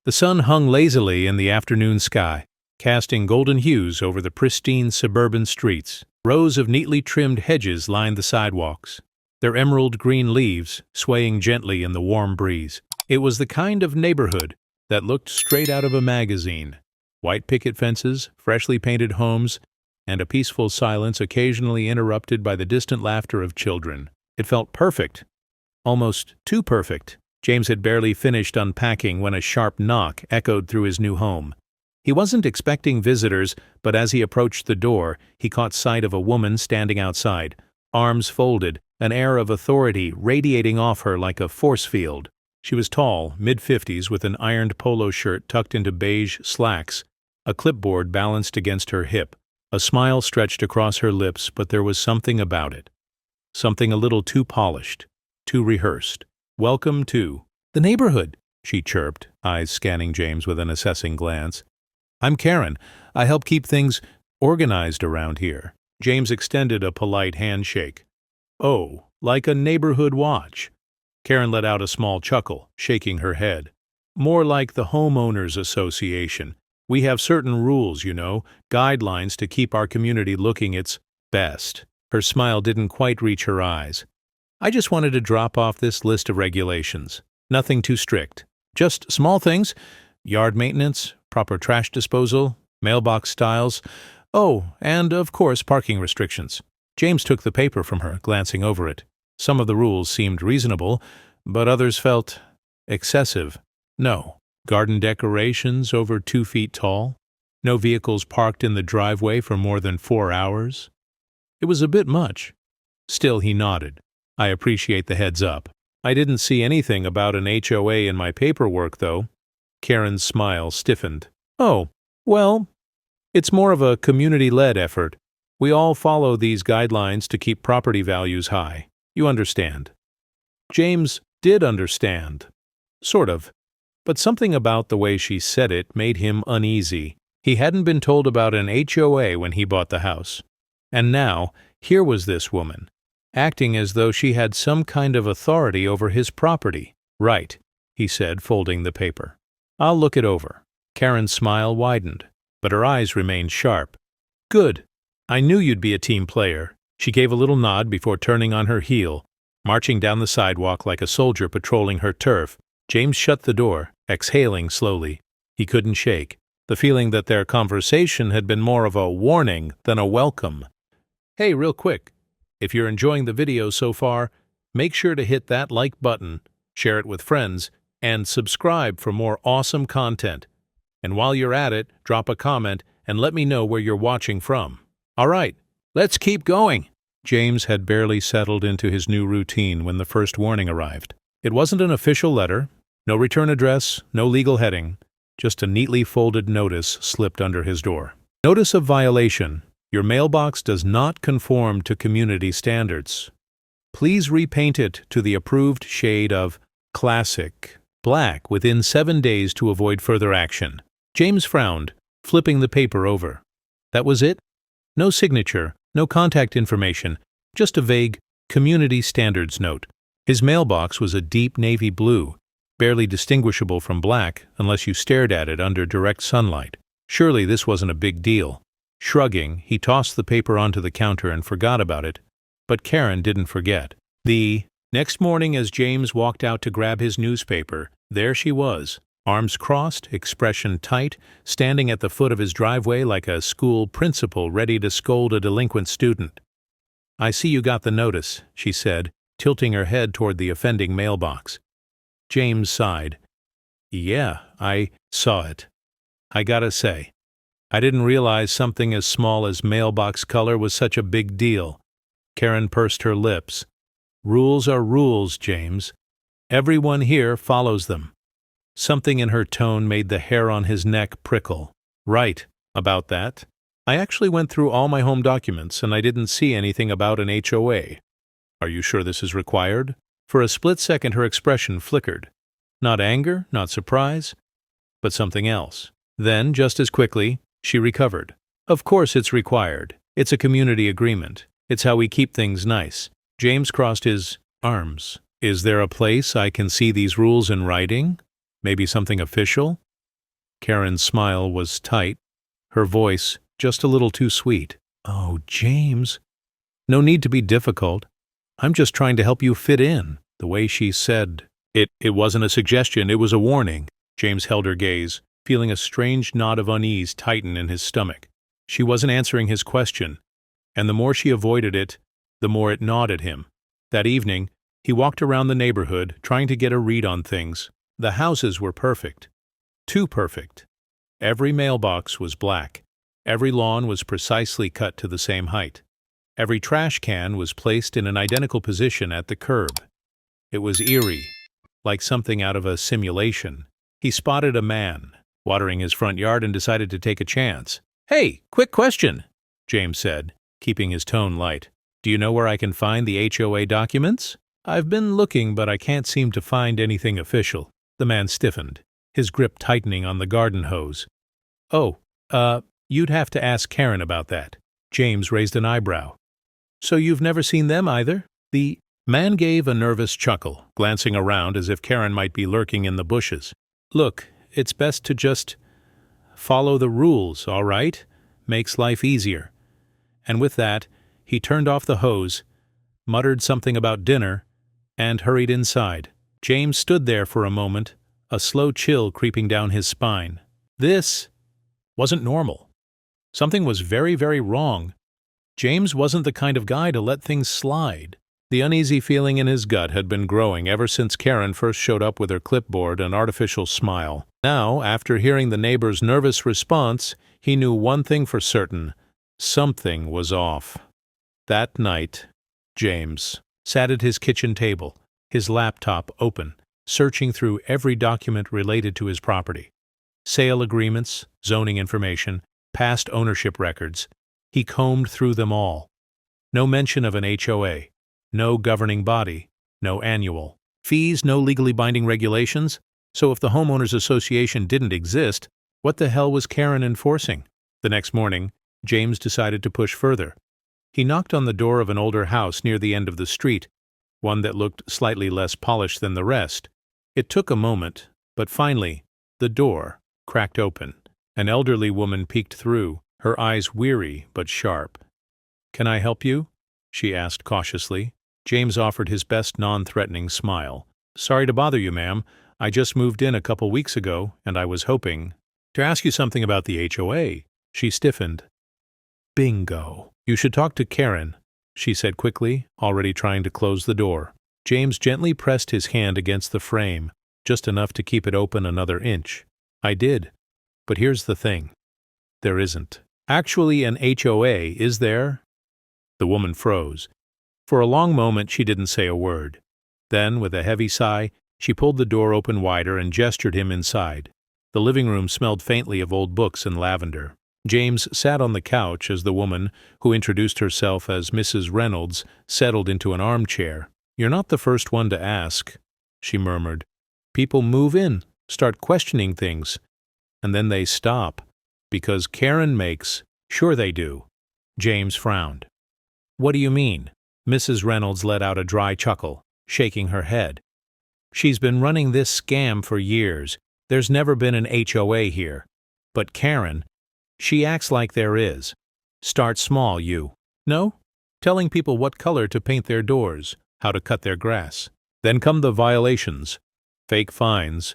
The sun hung lazily in the afternoon sky, casting golden hues over the pristine suburban streets. Rows of neatly trimmed hedges lined the sidewalks, their emerald green leaves swaying gently in the warm breeze. It was the kind of neighborhood that looked straight out of a magazine. White picket fences, freshly painted homes, and a peaceful silence occasionally interrupted by the distant laughter of children. It felt perfect. Almost too perfect. James had barely finished unpacking when a sharp knock echoed through his new home. He wasn't expecting visitors, but as he approached the door, he caught sight of a woman standing outside, arms folded, an air of authority radiating off her like a force field. She was tall, mid-50s, with an ironed polo shirt tucked into beige slacks, a clipboard balanced against her hip. A smile stretched across her lips, but there was something about it. Something a little too polished, too rehearsed. "Welcome to the neighborhood," she chirped, eyes scanning James with an assessing glance. "I'm Karen. I help keep things organized around here." James extended a polite handshake. "Oh, like a neighborhood watch." Karen let out a small chuckle, shaking her head. "More like the homeowners association. We have certain rules, guidelines to keep our community looking its best." Her smile didn't quite reach her eyes. "I just wanted to drop off this list of regulations. Nothing too strict. Just small things. Yard maintenance, proper trash disposal, mailbox styles. Oh, and of course parking restrictions." James took the paper from her, glancing over it. Some of the rules seemed reasonable, but others felt excessive. No garden decorations over 2 feet tall. No vehicles parked in the driveway for more than 4 hours. It was a bit much. Still, he nodded. "I appreciate the heads up. I didn't see anything about an HOA in my paperwork, though." Karen's smile stiffened. "Oh, well, it's more of a community-led effort. We all follow these guidelines to keep property values high. You understand." James did understand. Sort of. But something about the way she said it made him uneasy. He hadn't been told about an HOA when he bought the house. And now, here was this woman, acting as though she had some kind of authority over his property. "Right," he said, folding the paper. "I'll look it over." Karen's smile widened, but her eyes remained sharp. "Good. I knew you'd be a team player." She gave a little nod before turning on her heel, marching down the sidewalk like a soldier patrolling her turf. James shut the door, exhaling slowly. He couldn't shake the feeling that their conversation had been more of a warning than a welcome. Hey, real quick, if you're enjoying the video so far, make sure to hit that like button, share it with friends, and subscribe for more awesome content. And while you're at it, drop a comment and let me know where you're watching from. All right, let's keep going. James had barely settled into his new routine when the first warning arrived. It wasn't an official letter, no return address, no legal heading, just a neatly folded notice slipped under his door. Notice of violation. Your mailbox does not conform to community standards. Please repaint it to the approved shade of classic black within 7 days to avoid further action. James frowned, flipping the paper over. That was it? No signature, no contact information, just a vague community standards note. His mailbox was a deep navy blue, barely distinguishable from black unless you stared at it under direct sunlight. Surely this wasn't a big deal. Shrugging, he tossed the paper onto the counter and forgot about it. But Karen didn't forget. The next morning, as James walked out to grab his newspaper, there she was, arms crossed, expression tight, standing at the foot of his driveway like a school principal ready to scold a delinquent student. "I see you got the notice," she said, tilting her head toward the offending mailbox. James sighed. "Yeah, I saw it. I gotta say, I didn't realize something as small as mailbox color was such a big deal." Karen pursed her lips. "Rules are rules, James. Everyone here follows them." Something in her tone made the hair on his neck prickle. "Right, about that. I actually went through all my home documents and I didn't see anything about an HOA. Are you sure this is required?" For a split second her expression flickered. Not anger, not surprise, but something else. Then, just as quickly, she recovered. "Of course it's required. It's a community agreement. It's how we keep things nice." James crossed his arms. "Is there a place I can see these rules in writing? Maybe something official?" Karen's smile was tight, her voice just a little too sweet. "Oh, James. No need to be difficult. I'm just trying to help you fit in." The way she said it wasn't a suggestion, it was a warning. James held her gaze, feeling a strange knot of unease tighten in his stomach. She wasn't answering his question, and the more she avoided it, the more it gnawed at him. That evening, he walked around the neighborhood, trying to get a read on things. The houses were perfect. Too perfect. Every mailbox was black. Every lawn was precisely cut to the same height. Every trash can was placed in an identical position at the curb. It was eerie, like something out of a simulation. He spotted a man watering his front yard and decided to take a chance. "Hey, quick question," James said, keeping his tone light. "Do you know where I can find the HOA documents? I've been looking, but I can't seem to find anything official." The man stiffened, his grip tightening on the garden hose. "Oh, you'd have to ask Karen about that." James raised an eyebrow. "So you've never seen them either?" The man gave a nervous chuckle, glancing around as if Karen might be lurking in the bushes. "Look, it's best to just follow the rules, all right? Makes life easier." And with that, he turned off the hose, muttered something about dinner, and hurried inside. James stood there for a moment, a slow chill creeping down his spine. This wasn't normal. Something was very, very wrong. James wasn't the kind of guy to let things slide. The uneasy feeling in his gut had been growing ever since Karen first showed up with her clipboard and artificial smile. Now, after hearing the neighbor's nervous response, he knew one thing for certain. Something was off. That night, James sat at his kitchen table, his laptop open, searching through every document related to his property. Sale agreements, zoning information, past ownership records. He combed through them all. No mention of an HOA, no governing body, no annual fees, no legally binding regulations. So if the homeowners association didn't exist, what the hell was Karen enforcing? The next morning, James decided to push further. He knocked on the door of an older house near the end of the street, one that looked slightly less polished than the rest. It took a moment, but finally, the door cracked open. An elderly woman peeked through, her eyes weary but sharp. "Can I help you?" she asked cautiously. James offered his best non-threatening smile. "Sorry to bother you, ma'am. I just moved in a couple weeks ago, and I was hoping to ask you something about the HOA." She stiffened. "Bingo. You should talk to Karen," she said quickly, already trying to close the door. James gently pressed his hand against the frame, just enough to keep it open another inch. "I did. But here's the thing. There isn't actually an HOA, is there?" The woman froze. For a long moment she didn't say a word. Then, with a heavy sigh, she pulled the door open wider and gestured him inside. The living room smelled faintly of old books and lavender. James sat on the couch as the woman, who introduced herself as Mrs. Reynolds, settled into an armchair. "You're not the first one to ask," she murmured. "People move in, start questioning things, and then they stop. Because Karen makes, sure they do." James frowned. "What do you mean?" Mrs. Reynolds let out a dry chuckle, shaking her head. "She's been running this scam for years. There's never been an HOA here. But Karen, she acts like there is. Start small, you. No? Telling people what color to paint their doors, how to cut their grass. Then come the violations, fake fines,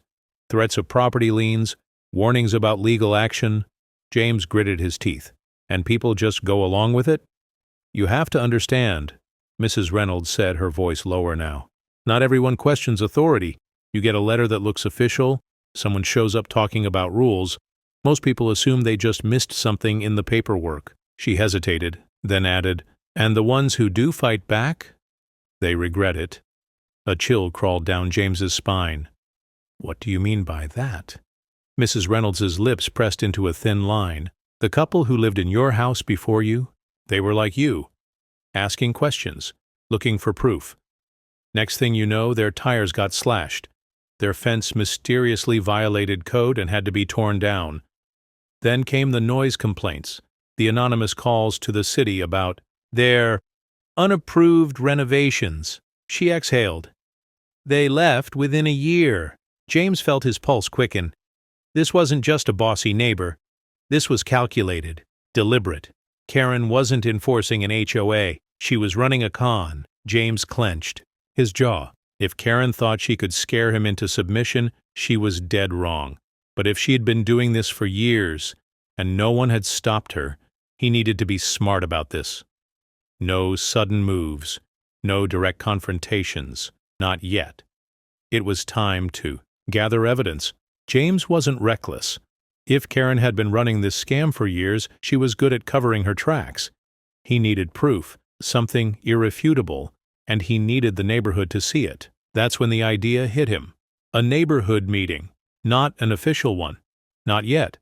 threats of property liens, warnings about legal action." James gritted his teeth. "And people just go along with it?" "You have to understand," Mrs. Reynolds said, her voice lower now. "Not everyone questions authority. You get a letter that looks official, someone shows up talking about rules. Most people assume they just missed something in the paperwork." She hesitated, then added, "And the ones who do fight back? They regret it." A chill crawled down James's spine. "What do you mean by that?" Mrs. Reynolds's lips pressed into a thin line. "The couple who lived in your house before you, they were like you, asking questions, looking for proof. Next thing you know, their tires got slashed. Their fence mysteriously violated code and had to be torn down. Then came the noise complaints, the anonymous calls to the city about their unapproved renovations." She exhaled. "They left within a year." James felt his pulse quicken. This wasn't just a bossy neighbor. This was calculated, deliberate. Karen wasn't enforcing an HOA. She was running a con. James clenched his jaw. If Karen thought she could scare him into submission, she was dead wrong. But if she had been doing this for years, and no one had stopped her, he needed to be smart about this. No sudden moves, no direct confrontations, not yet. It was time to gather evidence. James wasn't reckless. If Karen had been running this scam for years, she was good at covering her tracks. He needed proof, something irrefutable, and he needed the neighborhood to see it. That's when the idea hit him. A neighborhood meeting, not an official one. Not yet.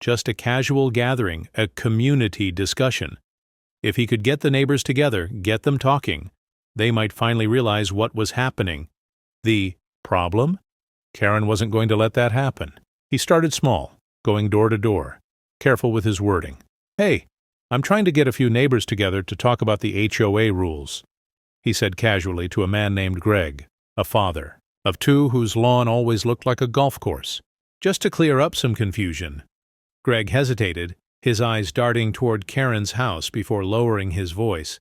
Just a casual gathering, a community discussion. If he could get the neighbors together, get them talking, they might finally realize what was happening. The problem? Karen wasn't going to let that happen. He started small, going door to door, careful with his wording. "Hey, I'm trying to get a few neighbors together to talk about the HOA rules," he said casually to a man named Greg, a father of two whose lawn always looked like a golf course. "Just to clear up some confusion." Greg hesitated, his eyes darting toward Karen's house before lowering his voice.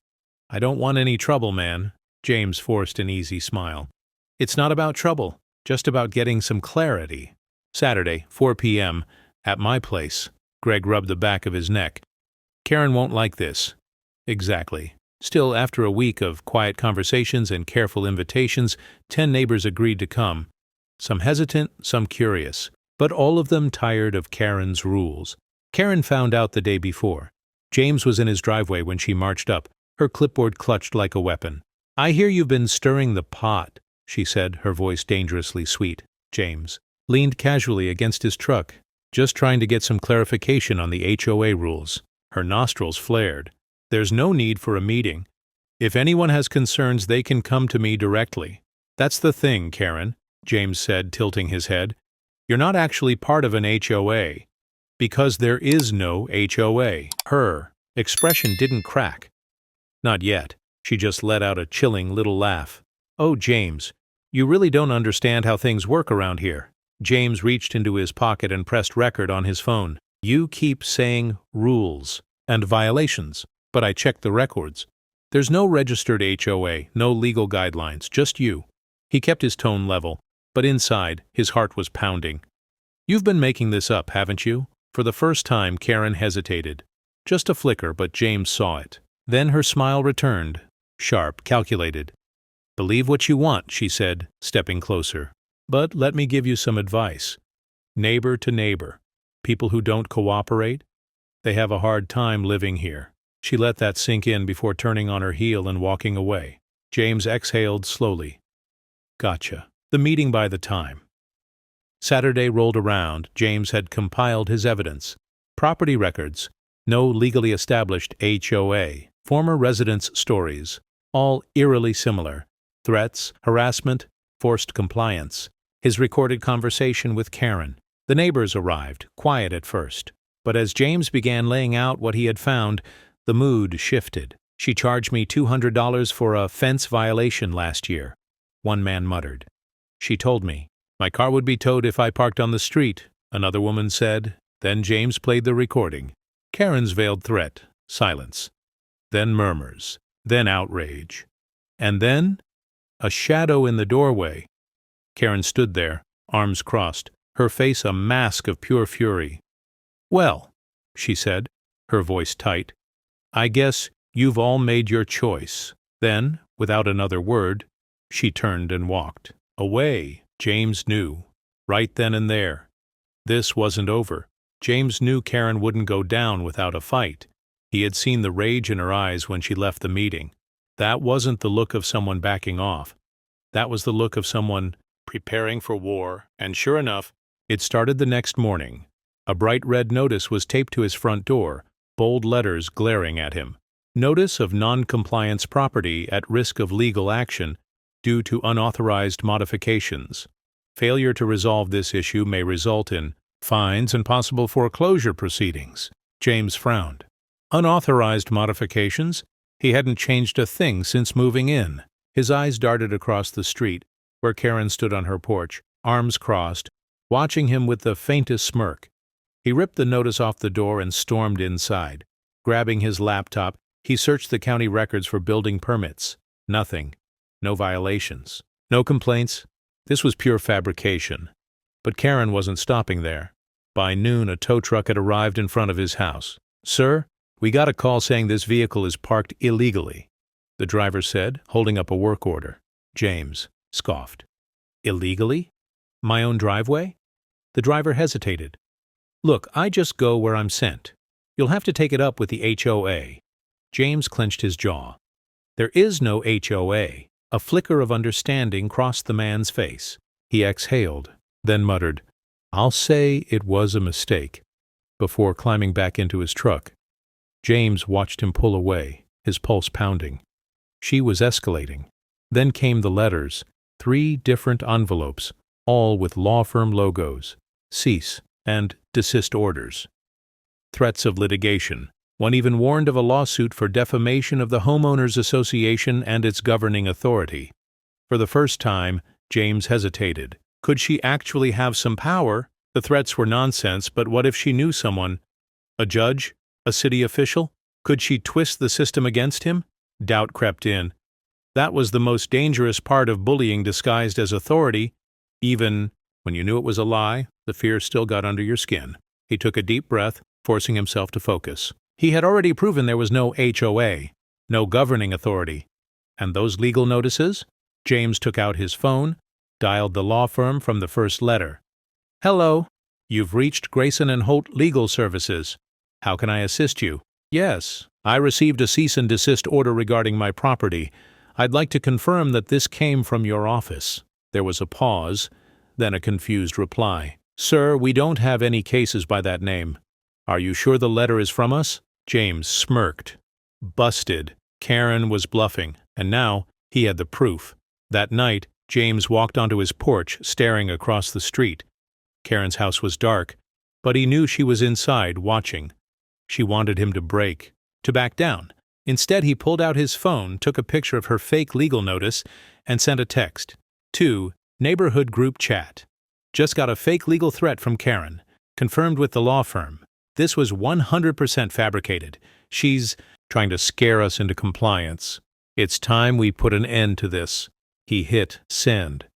"I don't want any trouble, man." James forced an easy smile. "It's not about trouble, just about getting some clarity." "Saturday, 4 p.m., at my place." Greg rubbed the back of his neck. "Karen won't like this." "Exactly." Still, after a week of quiet conversations and careful invitations, 10 neighbors agreed to come. Some hesitant, some curious, but all of them tired of Karen's rules. Karen found out the day before. James was in his driveway when she marched up, her clipboard clutched like a weapon. "I hear you've been stirring the pot," she said, her voice dangerously sweet. James leaned casually against his truck, just trying to get some clarification on the HOA rules. Her nostrils flared. "There's no need for a meeting. If anyone has concerns, they can come to me directly." "That's the thing, Karen," James said, tilting his head. "You're not actually part of an HOA. Because there is no HOA. Her expression didn't crack. Not yet. She just let out a chilling little laugh. "Oh, James, you really don't understand how things work around here." James reached into his pocket and pressed record on his phone. "You keep saying rules and violations, but I checked the records. There's no registered HOA, no legal guidelines, just you." He kept his tone level, but inside, his heart was pounding. "You've been making this up, haven't you?" For the first time, Karen hesitated. Just a flicker, but James saw it. Then her smile returned, sharp, calculated. "Believe what you want," she said, stepping closer. "But let me give you some advice. Neighbor to neighbor, people who don't cooperate, they have a hard time living here." She let that sink in before turning on her heel and walking away. James exhaled slowly. "Gotcha." The meeting by the time. Saturday rolled around. James had compiled his evidence. Property records, no legally established HOA, former residents' stories, all eerily similar. Threats, harassment, forced compliance. His recorded conversation with Karen. The neighbors arrived, quiet at first. But as James began laying out what he had found, the mood shifted. "She charged me $200 for a fence violation last year," one man muttered. "She told me my car would be towed if I parked on the street," another woman said. Then James played the recording. Karen's veiled threat, silence. Then murmurs. Then outrage. And then a shadow in the doorway. Karen stood there, arms crossed, her face a mask of pure fury. "Well," she said, her voice tight, "I guess you've all made your choice." Then, without another word, she turned and walked away. James knew, right then and there. This wasn't over. James knew Karen wouldn't go down without a fight. He had seen the rage in her eyes when she left the meeting. That wasn't the look of someone backing off. That was the look of someone preparing for war, and sure enough, it started the next morning. A bright red notice was taped to his front door, bold letters glaring at him. Notice of non-compliance property at risk of legal action due to unauthorized modifications. Failure to resolve this issue may result in fines and possible foreclosure proceedings. James frowned. Unauthorized modifications? He hadn't changed a thing since moving in. His eyes darted across the street, where Karen stood on her porch, arms crossed, watching him with the faintest smirk. He ripped the notice off the door and stormed inside. Grabbing his laptop, he searched the county records for building permits. Nothing. No violations. No complaints. This was pure fabrication. But Karen wasn't stopping there. By noon, a tow truck had arrived in front of his house. "Sir, we got a call saying this vehicle is parked illegally," the driver said, holding up a work order. James scoffed. "Illegally? My own driveway?" The driver hesitated. "Look, I just go where I'm sent. You'll have to take it up with the HOA." James clenched his jaw. "There is no HOA. A flicker of understanding crossed the man's face. He exhaled, then muttered, "I'll say it was a mistake," before climbing back into his truck. James watched him pull away, his pulse pounding. She was escalating. Then came the letters, 3 different envelopes, all with law firm logos, cease and desist orders. Threats of litigation. One even warned of a lawsuit for defamation of the Homeowners Association and its governing authority. For the first time, James hesitated. Could she actually have some power? The threats were nonsense, but what if she knew someone? A judge? A city official? Could she twist the system against him? Doubt crept in. That was the most dangerous part of bullying disguised as authority. Even when you knew it was a lie, the fear still got under your skin. He took a deep breath, forcing himself to focus. He had already proven there was no HOA, no governing authority. And those legal notices? James took out his phone, dialed the law firm from the first letter. "Hello. You've reached Grayson & Holt Legal Services. How can I assist you?" "Yes, I received a cease and desist order regarding my property. I'd like to confirm that this came from your office." There was a pause, then a confused reply. "Sir, we don't have any cases by that name. Are you sure the letter is from us?" James smirked. Busted. Karen was bluffing, and now he had the proof. That night, James walked onto his porch, staring across the street. Karen's house was dark, but he knew she was inside, watching. She wanted him to break, to back down. Instead, he pulled out his phone, took a picture of her fake legal notice, and sent a text. To Neighborhood Group Chat. "Just got a fake legal threat from Karen. Confirmed with the law firm. This was 100% fabricated. She's trying to scare us into compliance. It's time we put an end to this." He hit send.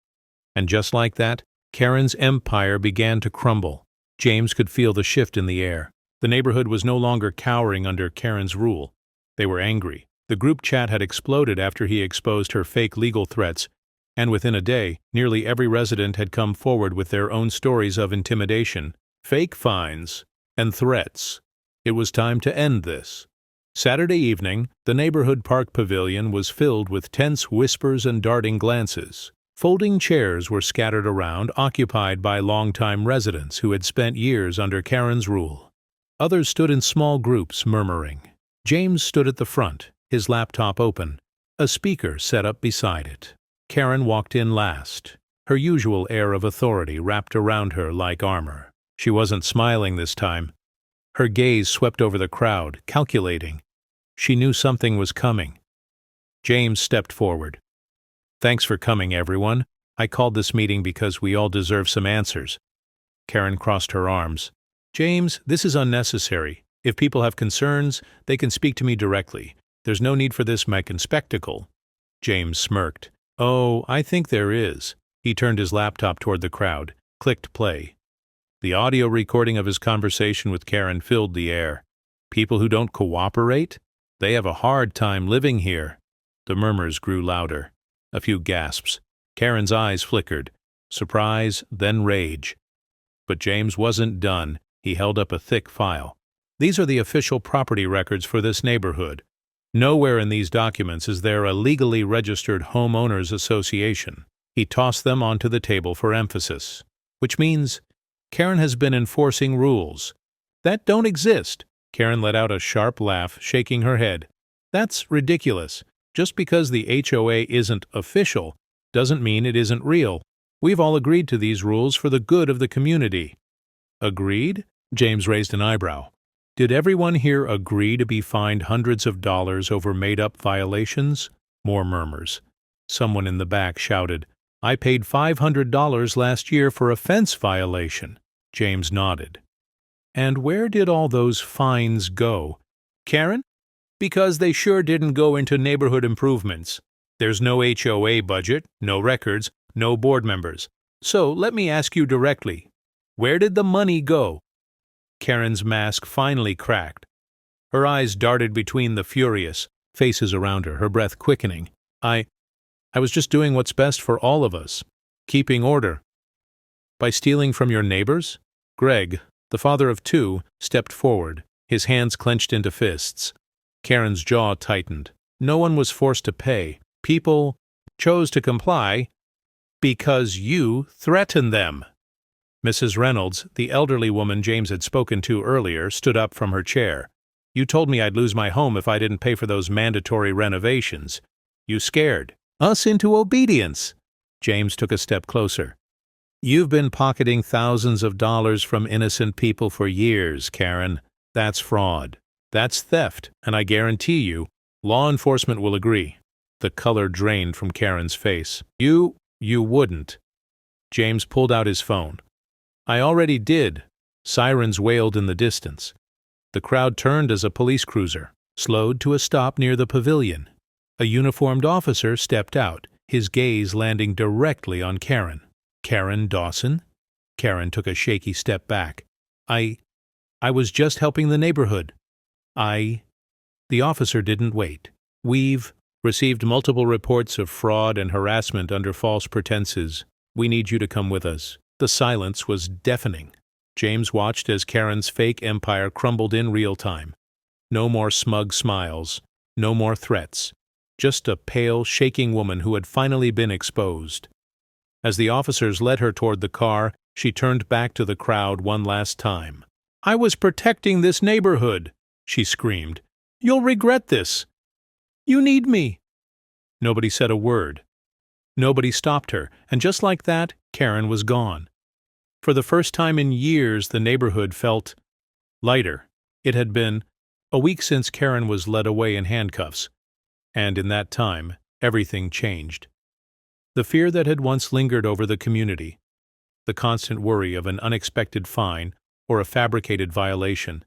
And just like that, Karen's empire began to crumble. James could feel the shift in the air. The neighborhood was no longer cowering under Karen's rule. They were angry. The group chat had exploded after he exposed her fake legal threats, and within a day, nearly every resident had come forward with their own stories of intimidation, fake fines, and threats. It was time to end this. Saturday evening, the neighborhood park pavilion was filled with tense whispers and darting glances. Folding chairs were scattered around, occupied by longtime residents who had spent years under Karen's rule. Others stood in small groups, murmuring. James stood at the front, his laptop open, a speaker set up beside it. Karen walked in last, her usual air of authority wrapped around her like armor. She wasn't smiling this time. Her gaze swept over the crowd, calculating. She knew something was coming. James stepped forward. "Thanks for coming, everyone. I called this meeting because we all deserve some answers." Karen crossed her arms. "James, this is unnecessary. If people have concerns, they can speak to me directly. There's no need for this Meccan spectacle." James smirked. "Oh, I think there is." He turned his laptop toward the crowd, clicked play. The audio recording of his conversation with Karen filled the air. "People who don't cooperate? They have a hard time living here." The murmurs grew louder. A few gasps. Karen's eyes flickered. Surprise, then rage. But James wasn't done. He held up a thick file. "These are the official property records for this neighborhood. Nowhere in these documents is there a legally registered homeowners association." He tossed them onto the table for emphasis. "Which means Karen has been enforcing rules that don't exist." Karen let out a sharp laugh, shaking her head. "That's ridiculous. Just because the HOA isn't official doesn't mean it isn't real. We've all agreed to these rules for the good of the community." "Agreed?" James raised an eyebrow. "Did everyone here agree to be fined hundreds of dollars over made-up violations?" More murmurs. Someone in the back shouted, I paid $500 last year for a fence violation. James nodded. And where did all those fines go? Karen? Because they sure didn't go into neighborhood improvements. There's no HOA budget, no records, no board members. So let me ask you directly, where did the money go? Karen's mask finally cracked. Her eyes darted between the furious faces around her, her breath quickening. I was just doing what's best for all of us, keeping order. By stealing from your neighbors? Greg, the father of two, stepped forward, his hands clenched into fists. Karen's jaw tightened. No one was forced to pay. People chose to comply because you threatened them. Mrs. Reynolds, the elderly woman James had spoken to earlier, stood up from her chair. You told me I'd lose my home if I didn't pay for those mandatory renovations. You scared us into obedience. James took a step closer. You've been pocketing thousands of dollars from innocent people for years, Karen. That's fraud. That's theft, and I guarantee you, law enforcement will agree. The color drained from Karen's face. You wouldn't. James pulled out his phone. I already did. Sirens wailed in the distance. The crowd turned as a police cruiser slowed to a stop near the pavilion. A uniformed officer stepped out, his gaze landing directly on Karen. Karen Dawson? Karen took a shaky step back. I was just helping the neighborhood. The officer didn't wait. We've received multiple reports of fraud and harassment under false pretenses. We need you to come with us. The silence was deafening. James watched as Karen's fake empire crumbled in real time. No more smug smiles, no more threats. Just a pale, shaking woman who had finally been exposed. As the officers led her toward the car, she turned back to the crowd one last time. I was protecting this neighborhood, she screamed. You'll regret this. You need me. Nobody said a word. Nobody stopped her, and just like that, Karen was gone. For the first time in years, the neighborhood felt lighter. It had been a week since Karen was led away in handcuffs, and in that time, everything changed. The fear that had once lingered over the community, the constant worry of an unexpected fine or a fabricated violation,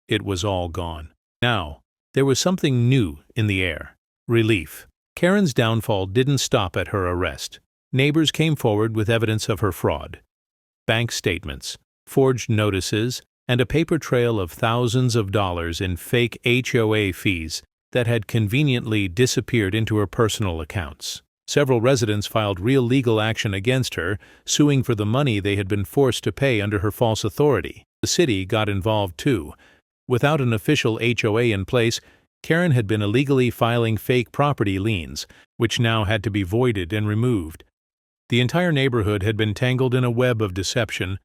it was all gone. Now, there was something new in the air. Relief. Karen's downfall didn't stop at her arrest. Neighbors came forward with evidence of her fraud. Bank statements, forged notices, and a paper trail of thousands of dollars in fake HOA fees that had conveniently disappeared into her personal accounts. Several residents filed real legal action against her, suing for the money they had been forced to pay under her false authority. The city got involved too. Without an official HOA in place, Karen had been illegally filing fake property liens, which now had to be voided and removed. The entire neighborhood had been tangled in a web of deception,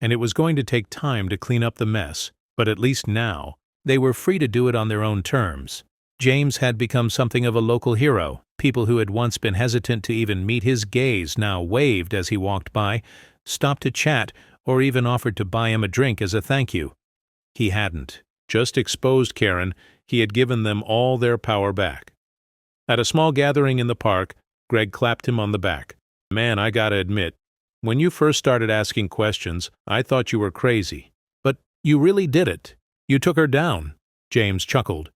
and it was going to take time to clean up the mess, but at least now, they were free to do it on their own terms. James had become something of a local hero. People who had once been hesitant to even meet his gaze now waved as he walked by, stopped to chat, or even offered to buy him a drink as a thank you. He hadn't. Just exposed Karen, he had given them all their power back. At a small gathering in the park, Greg clapped him on the back. Man, I gotta admit, when you first started asking questions, I thought you were crazy. But you really did it. You took her down. James chuckled.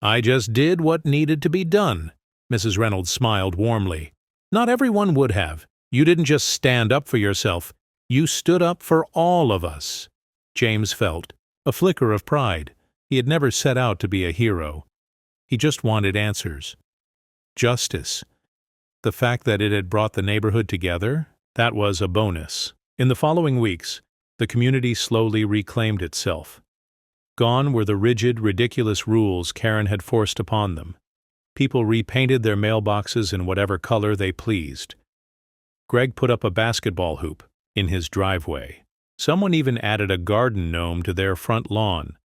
I just did what needed to be done. Mrs. Reynolds smiled warmly. Not everyone would have. You didn't just stand up for yourself. You stood up for all of us. James felt a flicker of pride. He had never set out to be a hero. He just wanted answers. Justice. The fact that it had brought the neighborhood together, that was a bonus. In the following weeks, the community slowly reclaimed itself. Gone were the rigid, ridiculous rules Karen had forced upon them. People repainted their mailboxes in whatever color they pleased. Greg put up a basketball hoop in his driveway. Someone even added a garden gnome to their front lawn.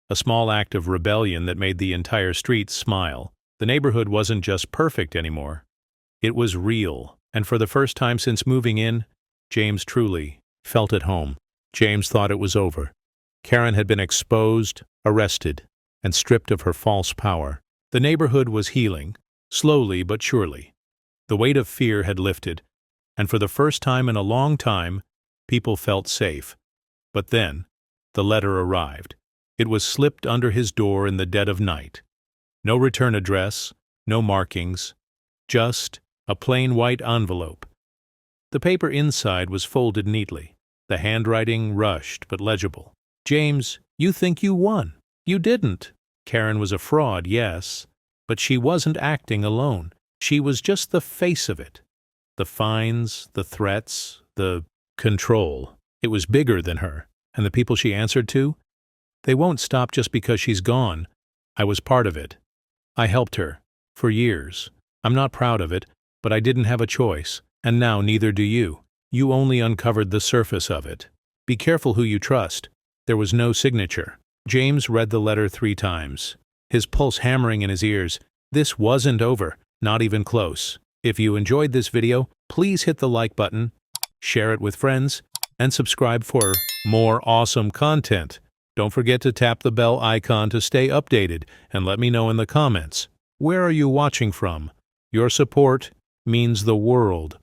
A small act of rebellion that made the entire street smile. The neighborhood wasn't just perfect anymore. It was real, and for the first time since moving in, James truly felt at home. James thought it was over. Karen had been exposed, arrested, and stripped of her false power. The neighborhood was healing, slowly but surely. The weight of fear had lifted, and for the first time in a long time, people felt safe. But then, the letter arrived. It was slipped under his door in the dead of night. No return address, no markings, just a plain white envelope. The paper inside was folded neatly, the handwriting rushed but legible. "James, you think you won. You didn't. Karen was a fraud, yes, but she wasn't acting alone. She was just the face of it. The fines, the threats, the control. It was bigger than her, and the people she answered to? They won't stop just because she's gone. I was part of it. I helped her. For years. I'm not proud of it, but I didn't have a choice, and now neither do you. You only uncovered the surface of it. Be careful who you trust." There was no signature. James read the letter 3 times, his pulse hammering in his ears. This wasn't over, not even close. If you enjoyed this video, please hit the like button, share it with friends, and subscribe for more awesome content. Don't forget to tap the bell icon to stay updated, and let me know in the comments. Where are you watching from? Your support means the world.